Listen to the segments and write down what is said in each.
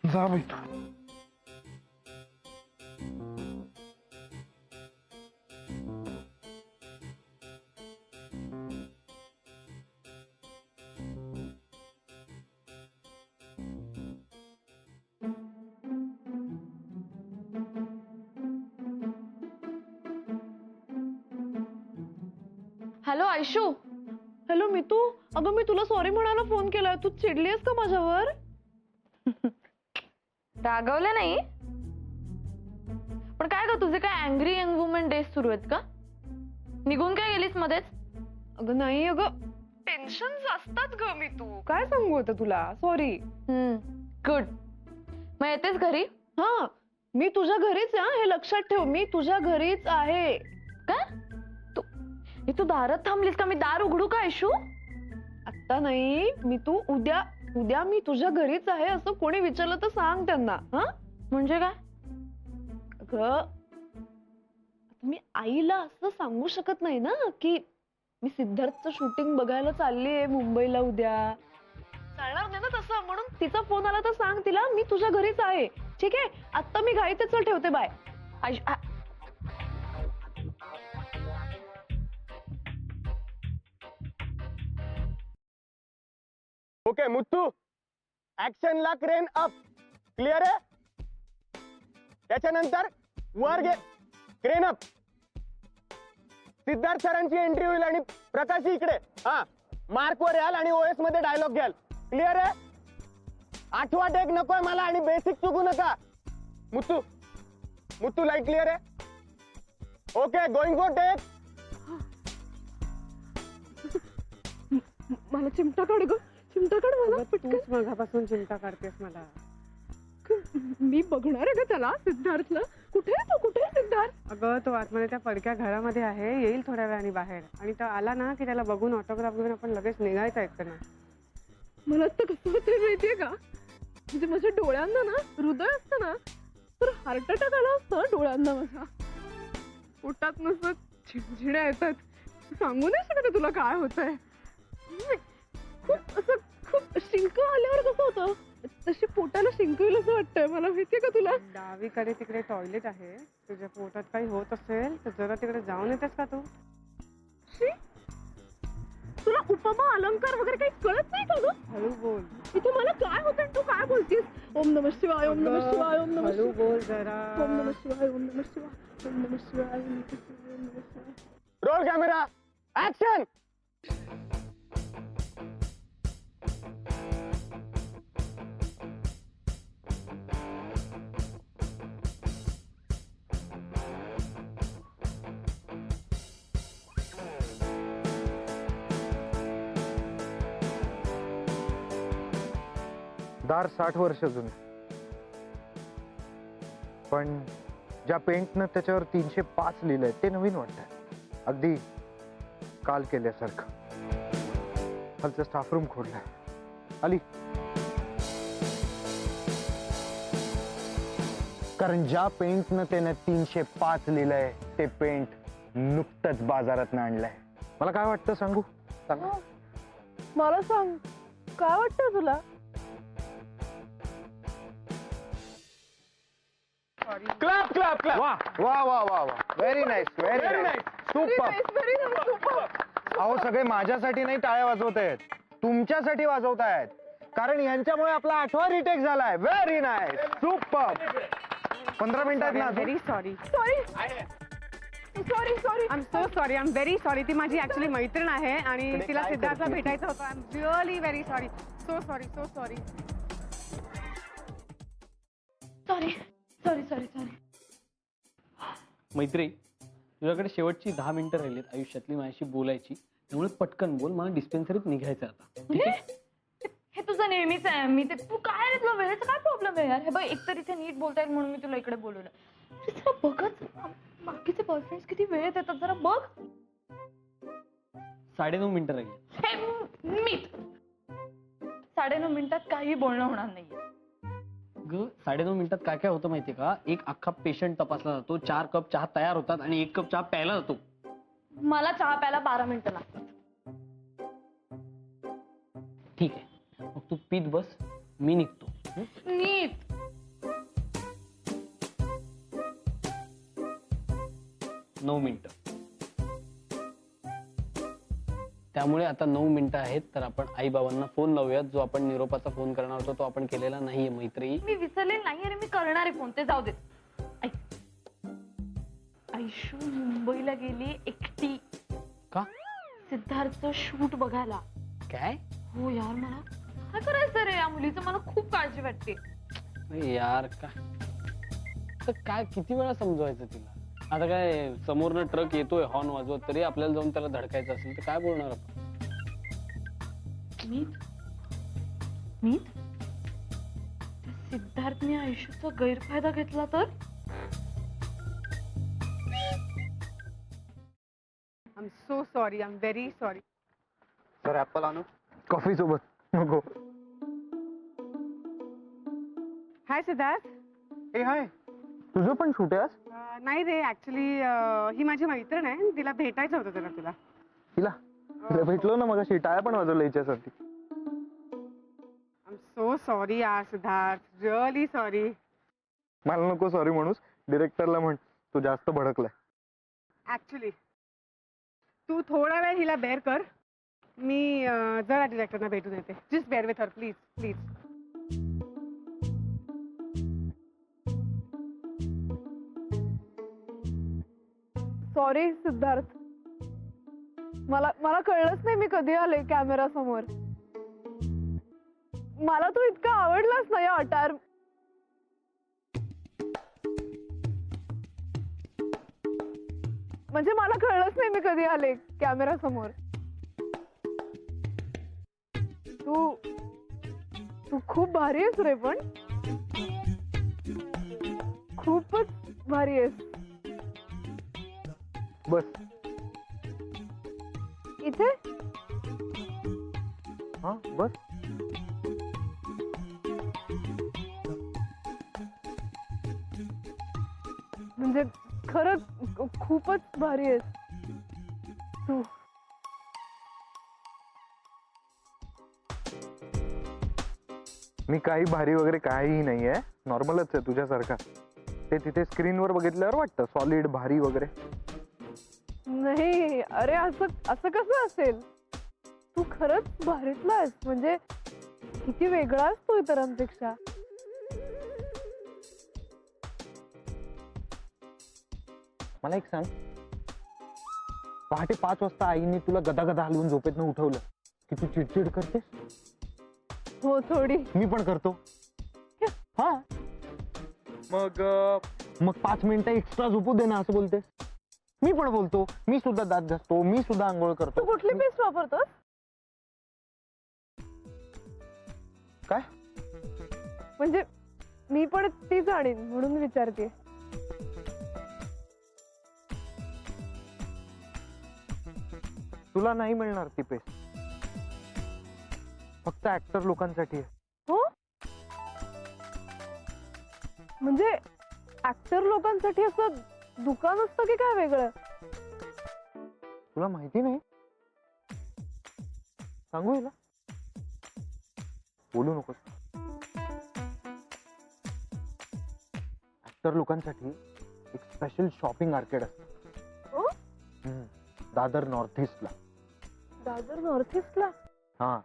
जा बाई. Hello Aishu. Hello Mitu. अगं मी तुला सॉरी म्हणायला फोन केलाय. तू चिडलीस का माझ्यावर? रागवलं नाही, पण काय ग तुझे काय अँग्री यंग वुमन डेज सुरू आहेत का? निघून काय गेलीस मध्येच? अगं नाही, अगं टेन्शन असतात ग. मी तू काय सांगू आता तुला. सॉरी. गुड. मग येतेस घरी? हा, मी तुझ्या घरीच आहे. हे लक्षात ठेव, मी तुझ्या घरीच आहे. काय तू दारात थांबलीस का? मी दार उघडू का आयशू? आता नाही, मी तू उद्या उद्या मी तुझ्या घरीच आहे असं कोणी विचारलं तर सांग त्यांना. हा म्हणजे काय? अगं मी आईला असं सांगू शकत नाही ना की मी सिद्धार्थचं शूटिंग बघायला चाललीये मुंबईला उद्या. चालणार नाही ना तसं. म्हणून तिचा फोन आला तर सांग तिला मी तुझ्या घरीच आहे. ठीक आहे, आता मी घाईते. चल ठेवते. बाय. ओके मुत्तू, ऍक्शन ला क्रेन अप. क्लिअर आहे? त्याच्यानंतर वर घे. Crane up. सिद्धार्थ सरांची एंट्री होईल आणि प्रकाश इकडे. हा, मार्क वर याल आणि ओएस मध्ये डायलॉग घ्याल. क्लिअर आहे? आठवा टेक नकोय मला आणि बेसिक चुकू नका. मुत्तू मुत्तू लाईट क्लिअर आहे? Okay, going for take. मला चिमटा काढ ग. चिमटा काढ मला तूच मगापासून चिंता करतेस मला. मी बघणार आहे का त्याला, सिद्धार्थला. कुठे आहे तो? कुठे आहे सिद्धार्थ? अगं तो आतमध्ये त्या पडक्या घरामध्ये आहे. येईल थोड्या वेळाने बाहेर. आणि तो आला ना की त्याला बघून ऑटोग्राफ घेऊन आपण लगेच निघायचं एकटं ना. मला आता कसं होतंय माहितीये का, म्हणजे माझ्या डोळ्यांना ना हृदय असतं ना तर हार्ट अटॅक आला असतं डोळ्यांना माझ्या. पोटात नसतं झिणझिण्या येतात. सांगू नाही शकत तुला काय होतंय. खूप असं खूप शिंक आल्यावर कसं होतं तशी पोटाला शिंक येईल असं वाटतंय मला. माहितीये का तुला? डावीकडे तिकडे टॉयलेट आहे. तुझ्या पोटात काही होत असेल तर जरा तिकडे जाऊन येतेस का तू? शी, तुला उपमा अलंकार वगैरे काही कळत नाही का ग? हळू बोल. इथे मला काय होतंय तू काय बोलतीस? ओम नमः शिवाय, ओम नमः शिवाय, ओम नमः हळू शिवाय, बोल जरा. ओम नमः शिवाय, ओम नमः शिवाय, ओम नमः शिवाय, ओम नमः शिवाय, ओम नमः शिवाय. Roll camera, action. दार 60 वर्ष जुने, पण ज्या पेंटनं त्याच्यावर 305 लिहिलंय ते नवीन वाटतंय. अगदी काल केल्यासारखं. खालचं स्टाफ रूम खोडलाय. आली. कारण ज्या पेंटनं त्याने 305 लिहिलंय ते पेंट नुकतंच बाजारात आणलंय. मला काय वाटतं सांगू? सांगा. मला सांग, काय वाटतं तुला? Clap clap clap. वा वा वा वा वा. Very nice, very nice. Super. अहो सगळे माझ्यासाठी नाही टाळ्या वाजवत आहेत, तुमच्यासाठी वाजवत आहेत. कारण यांच्यामुळे आपला 8वा रिटेक झालाय. Very nice, super. 15 मिनिटात ना. Very sorry. Sorry sorry. I am so sorry. I am very sorry. ती माझी ऍक्च्युली मैत्रीण आहे आणि तिला सिद्धार्थला भेटायचं होतं. I am really very sorry. So sorry, so sorry. Sorry sorry sorry sorry. मैत्री, तुझ्याकडे शेवटची 10 मिनिटं राहिलीत आयुष्यातली माझ्याशी बोलायची. त्यामुळे पटकन बोल. मला डिस्पेन्सरीत निघायचं आता. ठीक आहे? हे तुझं नेहमीच आहे. मी ते तू काय रे, तुला वेळेचा काय प्रॉब्लेम आहे यार? हे बघ, एकतर इथे नीट बोलता येईल म्हणून मी तुला इकडे बोलवलं. जरा बघच, बाकीचे बॉयफ्रेंड्स किती वेळ देतात जरा बघ. 9.5 मिनिटं राहिली. हे मी 9.5 मिनिटात काही बोलणं होणार नाहीये. ग 9.5 मिनिटात काय काय होतं माहितीये का? एक अख्खा पेशंट तपासला जातो, 4 कप चहा तयार होतात आणि 1 कप चहा प्यायला जातो. मला चहा प्यायला 12 मिनिटं लागतात. ठीक आहे, मग तू पीत बस, मी निघतो. नीट 9 मिनिटं. त्यामुळे आता 9 मिनिटं आहेत, तर आपण आई बाबांना फोन लावूयात. जो आपण निरोपाचा फोन करणार होतो तो आपण केलेला नाहीये मैत्री. मी विसरले नाही अरे, मी करणार आहे फोन, ते जाऊ दे. ऐक, आयशू मुंबईला गेली एकटी का? सिद्धार्थचं शूट बघायला. काय? हो यार, मला काय करायचं रे या मुलीचं, मला खूप काळजी वाटते. अरे यार काय, तर काय किती वेळा समजवायचं तिला? आता काय समोरनं ट्रक येतोय हॉर्न वाजवत, तरी आपल्याला जाऊन त्याला धडकायचं असेल तर काय बोलणार आपण? मीत मीत सिद्धार्थने आयुष्याचा गैरफायदा घेतला तर? I am so sorry, I am very sorry. Sir apple आणू? कॉफी सोबत नको. हाय सिद्धार्थ. ए हाय, तुझं पण शूट आहे आज? नाही रे, ऍक्च्युली ही माझी मैत्रीण आहे, तिला भेटायचं होतं तुला. तिला तिला भेटलो ना मगाशी, टाळ्या पण वाजवलं हिच्यासाठी. आय एम सो सॉरी यार सिद्धार्थ, रिअली सॉरी. मला नको सॉरी म्हणूस, डिरेक्टरला म्हण तू जास्त भडकलाय. ऍक्च्युली तू थोडा वेळ हिला बेअर कर, मी जरा डिरेक्टरना भेटून येते. Just bear with her please please. Sorry Siddharth, मला कळलंच नाही मी कधी आले कॅमेरा समोर. मला तू इतका आवडलास ना या अटार. म्हणजे मला कळलंच नाही मी कधी आले कॅमेरा समोर. तू खूप भारी आहेस रे, पण खूपच भारी आहेस. बस इथे हा बस. म्हणजे खरंच खूपच भारी आहेस तू. मी काही भारी वगैरे काहीही नाहीये, नॉर्मलच आहे तुझ्यासारखा. ते तिथे स्क्रीनवर बघितल्यावर वाटतं सॉलिड भारी वगैरे. नाही अरे, असं कसं असेल? तू खरंच भारीतला आहेस, म्हणजे किती वेगळा आहेस तू इतरांपेक्षा. मला एक सांग, पहाटे 5 वाजता आईने तुला गदा गदा हलवून झोपेतनं उठवलं की तू चिडचिड करतेस? हो थोडी. मी पण करतो. हा मग 5 मिनिटं एक्स्ट्रा झोपू दे ना असं बोलतेस. मी पण बोलतो, मी सुद्धा दात घासतो, मी सुद्धा आंघोळ तू करतो. कुठली पेस्ट वापरतोस? काय? म्हणजे मी पण तीच आणीन म्हणून विचारते. तुला नाही मिळणार ती पेस्ट, फक्त ऍक्टर लोकांसाठी आहे. हो, म्हणजे ऍक्टर लोकांसाठी असं दुकान असतं की काय वेगळं? तुला माहिती नाही? सांगू हिला? बोलू नकोस. ऍक्टर लोकांसाठी एक स्पेशल शॉपिंग आर्केड असतं. हो? दादर नॉर्थ ईस्टला. दादर नॉर्थ ईस्टला? हा,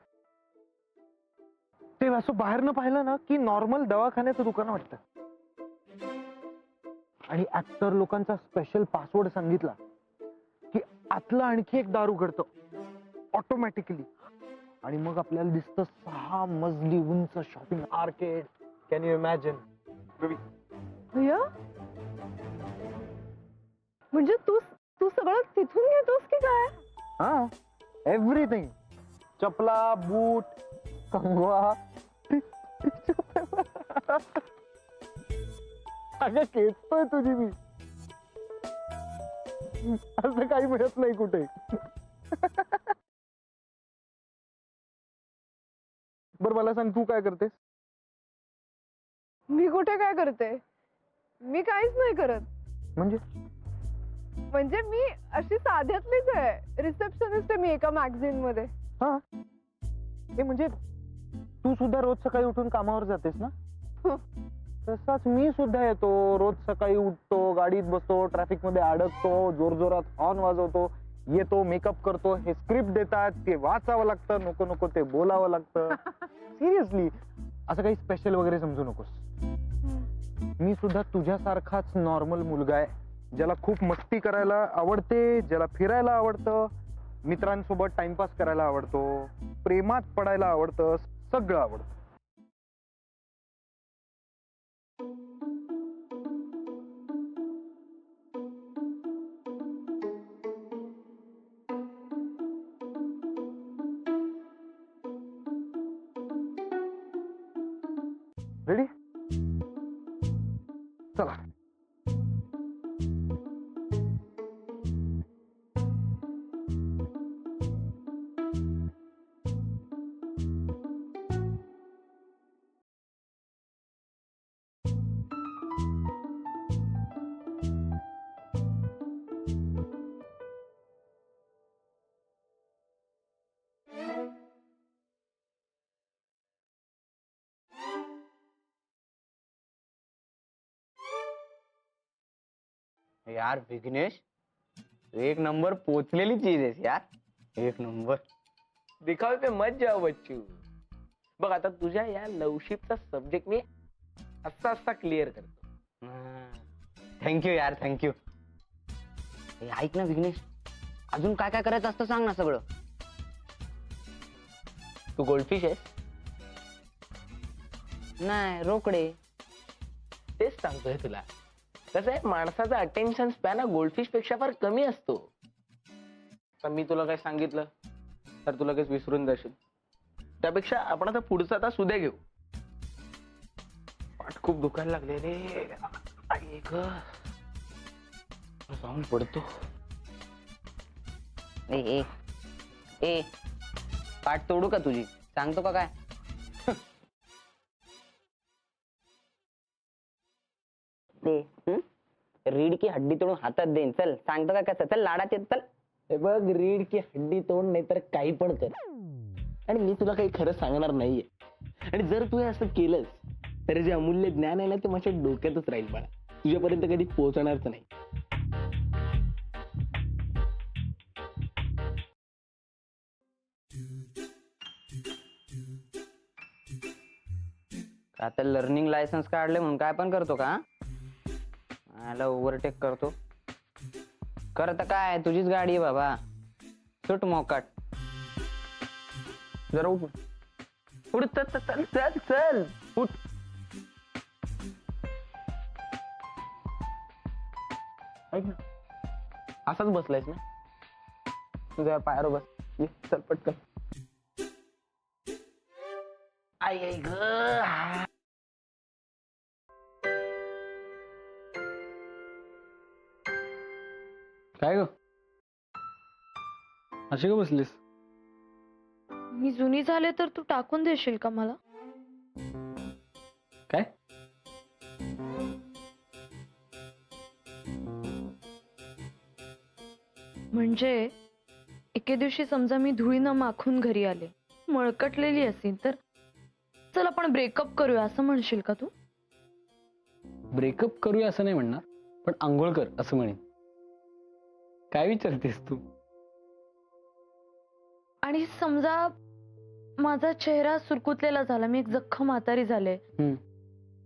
ते असं बाहेरनं पाहिलं ना की नॉर्मल दवाखान्याचं दुकान वाटतं. आणि ऍक्टर लोकांचा स्पेशल पासवर्ड सांगितला की आतलं आणखी एक दार उघडतं ऑटोमॅटिकली, आणि मग आपल्याला दिसतं 6 मजली उंच shopping arcade. Can you imagine? भैया, म्हणजे तू सगळं तिथून घेतोस की काय? हा, एव्हरीथिंग. चपला, बूट, कंगवा. अगं खेचतोय तुझी मी, असं काही मिळत नाही कुठे. बर मला सांग, तू काय करतेस? मी कुठे काय करते? मी काहीच नाही करत. म्हणजे मी अशी साध्यातलीच आहे, रिसेप्शनिस्ट आहे मी एका मॅगझिन मध्ये. हा, हे म्हणजे तू सुद्धा रोज सकाळी उठून कामावर जातेस ना? हो. तसाच मी सुद्धा येतो, रोज सकाळी उठतो, गाडीत बसतो, ट्रॅफिक मध्ये अडकतो, जोरजोरात हॉर्न वाजवतो, येतो, मेकअप करतो, हे स्क्रिप्ट देतात, ते वाचावं लागतं, नको नको ते बोलावं लागतं. सिरियसली असं काही स्पेशल वगैरे समजू नकोस. मी सुद्धा तुझ्यासारखाच नॉर्मल मुलगा आहे, ज्याला खूप मस्ती करायला आवडते, ज्याला फिरायला आवडतं, मित्रांसोबत टाइमपास करायला आवडतो, प्रेमात पडायला आवडतं, सगळं आवडतं. रेडी? चला. यार विघ्नेश, एक नंबर पोचलेली चीज आहेस यार, एक नंबर. दिखावे पे मत जाओ बच्चू. बघ आता तुझ्या या लवशिपचा सब्जेक्ट मी असा असा क्लिअर करतो. थँक्यू यार, थँक्यू. ऐक ना विघ्नेश, अजून काय काय करायचं असतं सांग ना सगळं. तू गोल्डफिश आहेस? नाही, रोकडे. तेच सांगतोय तुला. कसं आहे, माणसाचा अटेन्शन स्पॅन हा गोल्डफिश पेक्षा फार कमी असतो. तर मी तुला काय सांगितलं तर तुला लगेच विसरून जाशील. त्यापेक्षा आपण आता पुढचा तास उद्या घेऊ. पाठ खूप दुखायला लागले रे. आई ग, जाऊन पडतो. ए ए ए पाठ तोडू का तुझी? सांगतो का काय? ते रीड की हड्डी तोडून हातात देईन. चल सांगतो का कसं? चल लाडात येत. चल. हे बघ, रीड की हड्डी तोड नाही तर काही पण कर, आणि मी तुला काही खरं सांगणार नाहीये. आणि जर तू हे असं केलंस तर जे अमूल्य ज्ञान आहे ना ते माझ्या डोक्यातच राहील बाळा, तुझ्यापर्यंत कधी पोहोचणारच नाही. आता लर्निंग लायसन्स काढले म्हणून काय पण करतो का? याला ओव्हरटेक करतो. करत काय, तुझीच गाडी आहे बाबा. सुट मोकाट. जरा उठ उठ, चल चल चल चल उठ. ऐक ना, असाच बसलायस ना, तुझ्या पायावर बस. ये, चल पटकन. आई आई ग. काय ग, अशी का बसलीस? मी जुनी झाले तर तू टाकून देशील का मला? काय? म्हणजे एके दिवशी समजा मी धुळीनं माखून घरी आले, मळकटलेली असेल, तर चल आपण ब्रेकअप करूया असं म्हणशील का तू? ब्रेकअप करूया असं नाही म्हणणार, पण आंघोळ कर असं म्हणेन. काय विचारतेस तू? आणि समजा माझा चेहरा सुरकुतलेला झाला, मी एक जख्म म्हातारी झाले,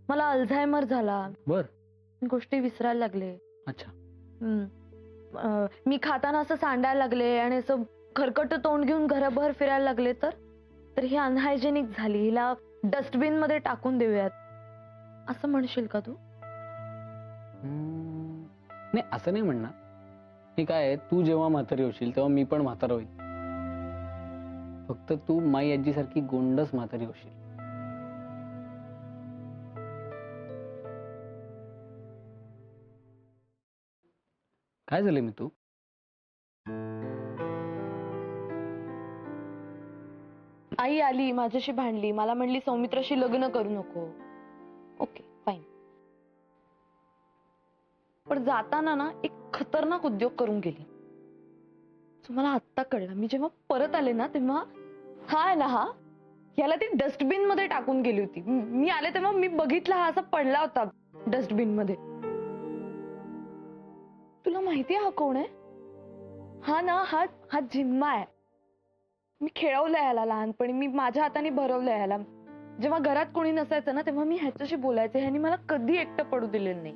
मला अल्झायमर झाला, बर, गोष्टी विसरायला लागले, अच्छा, मी खाताना असं सांडायला लागले आणि असं खरकट तोंड घेऊन घराभर फिरायला लागले, तर ही अनहायजेनिक झाली, हिला डस्टबिन मध्ये टाकून देऊयात असं म्हणशील का तू? नाही असं नाही म्हणणार. हे काय आहे, तू जेव्हा म्हातारी होशील तेव्हा मी पण म्हातारा होईल. फक्त तू माई आजी सारखी गोंडस म्हातारी होशील. काय झाले मी तू? आई आली, माझ्याशी भांडली, मला म्हणली सौमित्राशी लग्न करू नको. Okay fine. पण जाताना ना एक खतरनाक उद्योग करून गेली. मला आत्ता कळलं. मी जेव्हा परत आले ना तेव्हा हा आहे ना, हा याला ती डस्टबिन मध्ये टाकून गेली होती. मी आले तेव्हा मी बघितला हा असा पडला होता डस्टबिन मध्ये. तुला माहितीये हा कोण आहे? हा ना, हा झिम्मा आहे. मी खेळवलंय ह्याला लहानपणी. मी माझ्या हाताने भरवलंय ह्याला. जेव्हा घरात कोणी नसायचं ना तेव्हा मी ह्याच्याशी बोलायचे. ह्यानी मला कधी एकटं पडू दिलेलं नाही.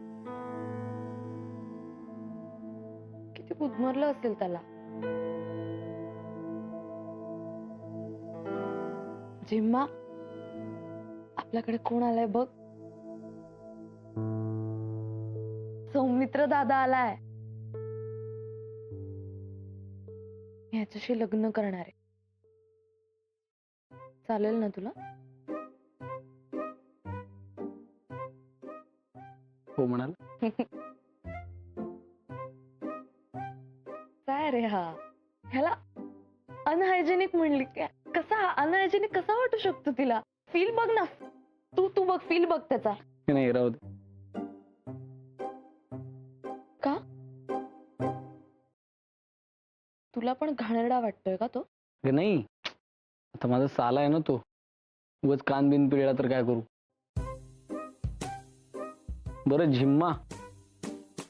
किती गुदमरलं असेल त्याला. झिम्मा, आपल्याकडे कोण आलाय बघ. सौमित्र दादा आलाय. मी ह्याच्याशी लग्न करणार आहे. चालेल ना तुला? हो म्हणाल. काय रे हा, ह्याला अनहायजेनिक म्हणली काय? कसा अनहायजेनिक कसा वाटू शकतो तिला? फील बघ ना, तू बघ, फील बघ त्याचा. नाही राहू दे. का तुला पण घाणेरडा वाटतोय का तो? हे नाही, आता माझा साला आहे ना तो, उगाच कान बिन पिळला तर काय करू. बरं झिम्मा,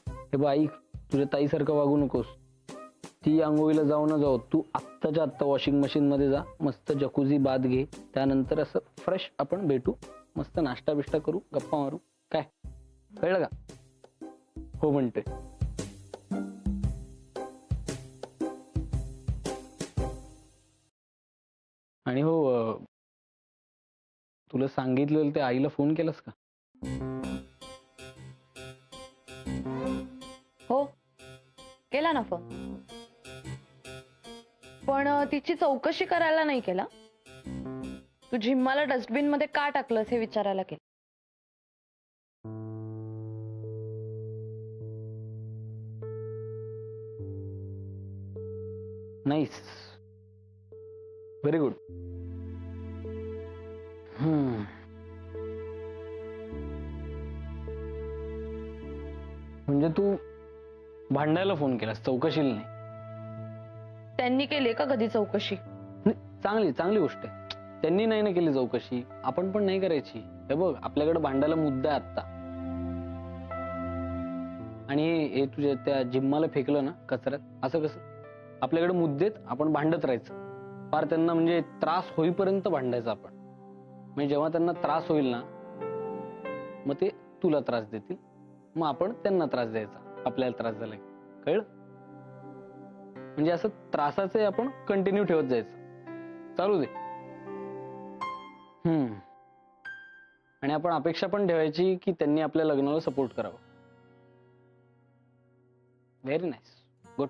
हे बघ ऐक, तुझ्या ताईसारखं वागू नकोस. ती आंघोळीला जाऊ न जाऊ, तू आत्ताच्या आत्ता वॉशिंग मशीन मध्ये जा, मस्त जकुझी बाथ घे, त्यानंतर असं फ्रेश आपण भेटू, मस्त नाश्ता बिष्टा करू, गप्पा मारू. काय कळलं का? हो म्हणते. आणि हो, तुला सांगितलेलं ते आईला फोन केलास का? हो, केला ना फोन. पण तिची चौकशी करायला नाही केला. तू झिम्माला डस्टबिन मध्ये का टाकलंस हे विचारायला केलं. Nice, very good. म्हणजे तू भांडायला फोन केलास, चौकशीला नाही. त्यांनी केली का कधी चौकशी? चांगली चांगली गोष्ट आहे. त्यांनी नाही ना केली चौकशी, आपण पण नाही करायची. हे बघ, आपल्याकडे भांडायला मुद्दा आहे आत्ता. आणि हे तुझ्या त्या जिम्माला फेकलं ना कचऱ्यात, असं कसं? आपल्याकडे मुद्देत, आपण भांडत राहायचं. फार त्यांना म्हणजे त्रास होईपर्यंत भांडायचं आपण. म्हणजे जेव्हा त्यांना त्रास होईल ना, मग ते तुला त्रास देतील, मग आपण त्यांना त्रास द्यायचा, आपल्याला त्रास झाला. कळलं? म्हणजे असं त्रासाचे आपण कंटिन्यू ठेवत जायचं, चालू दे. आणि आपण अपेक्षा पण ठेवायची की त्यांनी आपल्या लग्नाला सपोर्ट करावा. Very nice, good.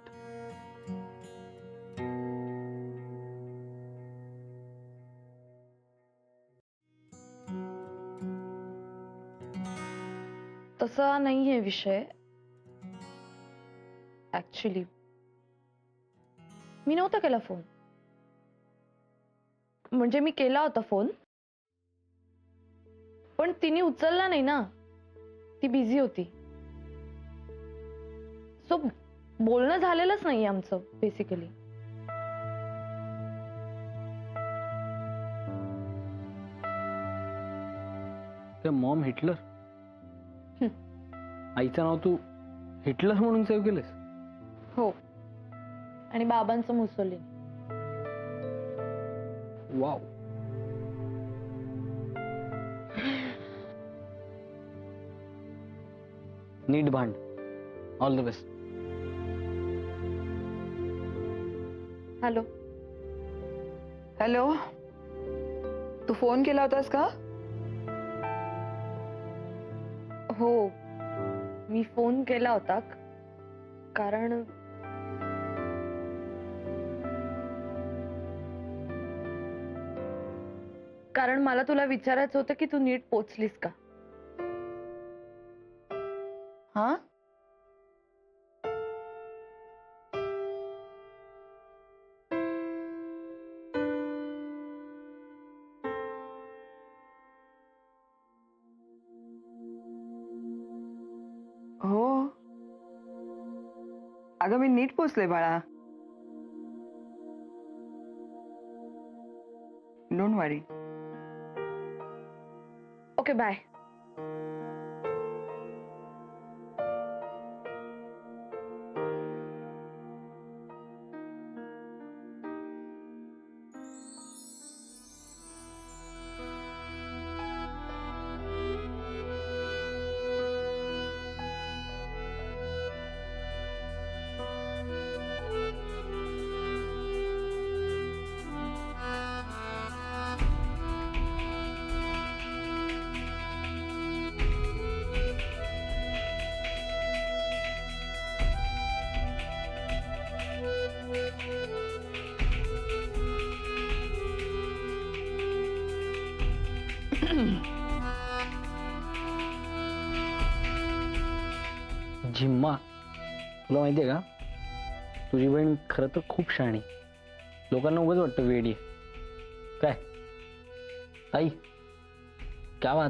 तसा नाहीये विषय. ऍक्च्युली मी नव्हता केला फोन. म्हणजे मी केला होता फोन, पण तिने उचलला नाही ना, ती बिझी होती. सो बोलणं झालेलंच नाही आमचं बेसिकली. ते मॉम हिटलर, आईचं नाव तू हिटलर म्हणून सेव्ह केलंस? हो, आणि बाबांचं मुसोलिनी. वाव. नीट भांड. All the best. Hello. Hello, तू फोन केला होतास का? हो, मी फोन केला होता कारण मला तुला विचारायचं होतं की तू नीट पोचलीस का. हा, हो. अगं मी नीट पोचले बाळा. Don't worry. Okay bye. Jhimma, तुला माहितीये का तुझी बहीण खरं तर खूप शहाणी. लोकांना उगाच वाटतं वेडी आहे. काय ताई, क्या बात.